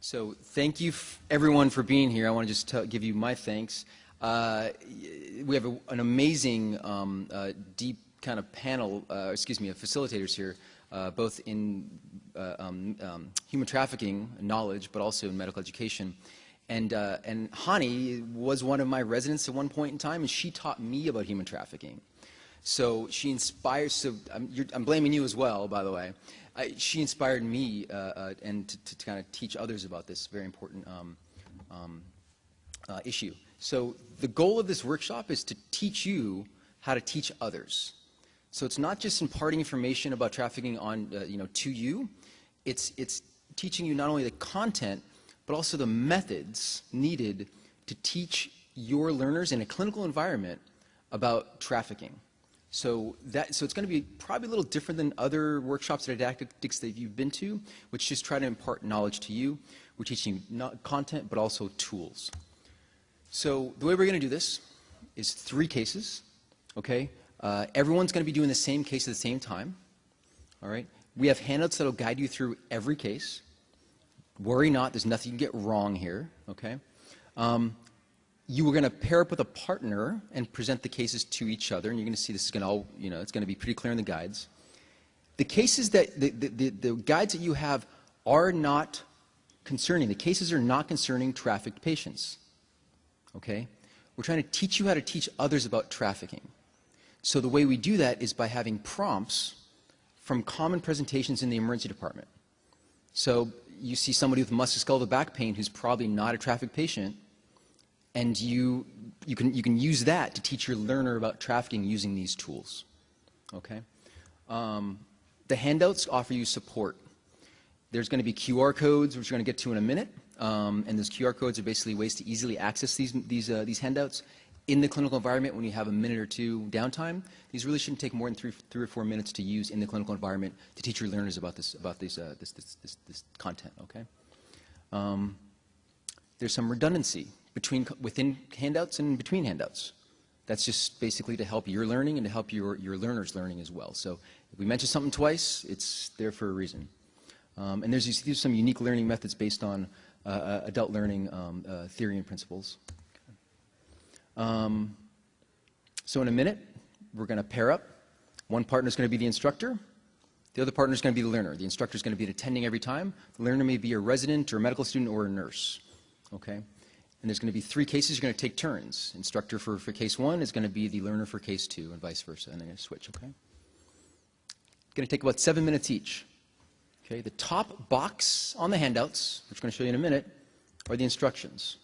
So thank you everyone for being here. I want to just give you my thanks. We have an amazing deep kind of panel, of facilitators here, both in human trafficking knowledge, but also in medical education. And Hani was one of my residents at one point in time, and she taught me about human trafficking. So she inspires, so I'm blaming you as well, by the way. She inspired me and to kind of teach others about this very important issue. So the goal of this workshop is to teach you how to teach others. So it's not just imparting information about trafficking on, to you. It's teaching you not only the content, but also the methods needed to teach your learners in a clinical environment about trafficking. So it's going to be probably a little different than other workshops or didactics that you've been to, which just try to impart knowledge to you. We're teaching not content, but also tools. So the way we're going to do this is 3 cases, okay? Everyone's going to be doing the same case at the same time, all right? We have handouts that will guide you through every case. Worry not, there's nothing you can get wrong here, okay? You were going to pair up with a partner and present the cases to each other, and you're going to see this is going to all, it's going to be pretty clear in the guides. The cases that, the guides that you have are not concerning, the cases are not concerning trafficked patients, okay? We're trying to teach you how to teach others about trafficking. So the way we do that is by having prompts from common presentations in the emergency department. So you see somebody with musculoskeletal back pain who's probably not a trafficked patient, and you can use that to teach your learner about trafficking using these tools, okay? The handouts offer you support. There's going to be QR codes, which we're going to get to in a minute, and those QR codes are basically ways to easily access these handouts in the clinical environment when you have a minute or 2 downtime. These really shouldn't take more than 3 or 4 minutes to use in the clinical environment to teach your learners about this content, okay? There's some redundancy within handouts and between handouts. That's just basically to help your learning and to help your learners' learning as well. So if we mention something twice, it's there for a reason. And there's some unique learning methods based on adult learning theory and principles. So in a minute, we're going to pair up. One partner is going to be the instructor. The other partner is going to be the learner. The instructor is going to be attending every time. The learner may be a resident or a medical student or a nurse. Okay? And there's going to be 3 cases. You're going to take turns. Instructor for case 1 is going to be the learner for case 2 and vice versa. And then going to switch, okay? It's going to take about 7 minutes each. Okay? The top box on the handouts, which I'm going to show you in a minute, are the instructions.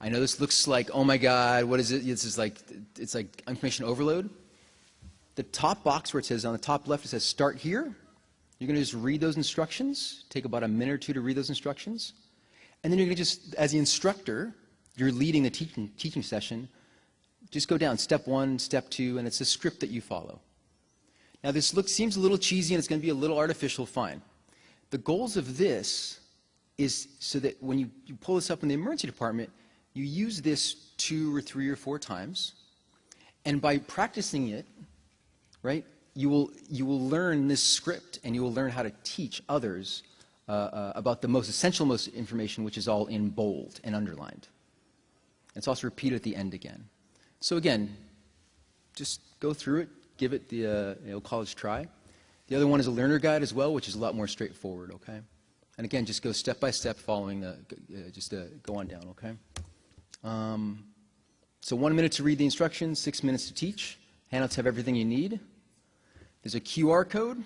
I know this looks like, oh my God, what is it? It's like information overload. The top box where it says, on the top left, it says start here. You're going to just read those instructions. Take about a minute or 2 to read those instructions. And then you're going to just, as the instructor, you're leading the teaching session, just go down step 1, step 2, and it's a script that you follow. Now this seems a little cheesy and it's going to be a little artificial, fine. The goals of this is so that when you pull this up in the emergency department, you use this 2 or 3 or 4 times, and by practicing it, right, you will learn this script and you will learn how to teach others about the most essential information, which is all in bold and underlined. It's also repeated at the end again. So again, just go through it, give it the college try. The other one is a learner guide as well, which is a lot more straightforward, okay? And again, just go step by step following go on down, okay? So 1 minute to read the instructions, 6 minutes to teach. Handouts have everything you need. There's a QR code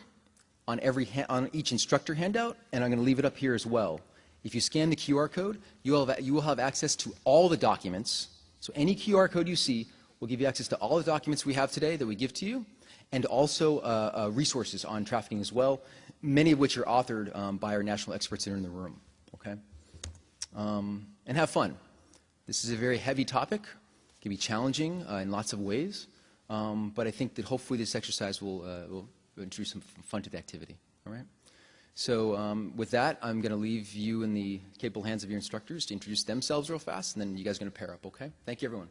on each instructor handout, and I'm going to leave it up here as well. If you scan the QR code, you will have access to all the documents. So any QR code you see will give you access to all the documents we have today that we give to you, and also resources on trafficking as well, many of which are authored by our national experts that are in the room. Okay? And have fun. This is a very heavy topic. It can be challenging in lots of ways, but I think that hopefully this exercise will introduce some fun to the activity. All right? So with that, I'm going to leave you in the capable hands of your instructors to introduce themselves real fast, and then you guys are going to pair up, okay? Thank you, everyone.